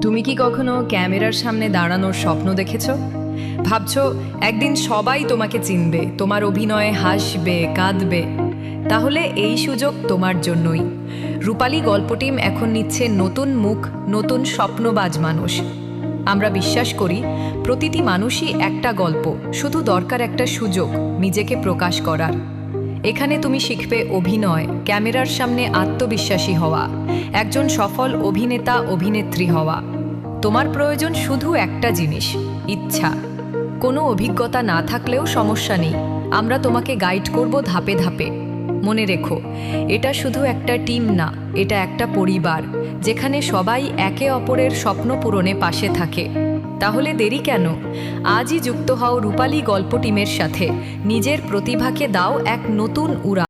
তুমি কি কখনো ক্যামেরার সামনে দাঁড়ানোর স্বপ্ন দেখেছো? ভাবছো একদিন সবাই তোমাকে চিনবে, তোমার অভিনয়ে হাসবে, কাঁদবে। তাহলে এই সুযোগ তোমার জন্যই। রূপালী গল্প টিম এখন নিচ্ছে নতুন মুখ, নতুন স্বপ্নবাজ মানুষ। আমরা বিশ্বাস করি প্রতিটি মানুষই একটা গল্প, শুধু দরকার একটা সুযোগ নিজেকে প্রকাশ করার। এখানে তুমি শিখবে অভিনয়, ক্যামেরার সামনে আত্মবিশ্বাসী হওয়া, একজন সফল অভিনেতা অভিনেত্রী হওয়া। তোমার প্রয়োজন শুধু একটা জিনিস, ইচ্ছা। কোনো অভিজ্ঞতা না থাকলেও সমস্যা নেই, আমরা তোমাকে গাইড করব ধাপে ধাপে। মনে রেখো, এটা শুধু একটা টিম না, এটা একটা পরিবার, যেখানে সবাই একে অপরের স্বপ্ন পূরণে পাশে থাকে। তাহলে দেরি কেন? আজই যুক্ত হও রূপালী গল্প টিমের সাথে। নিজের প্রতিভাকে দাও এক নতুন উড়ান।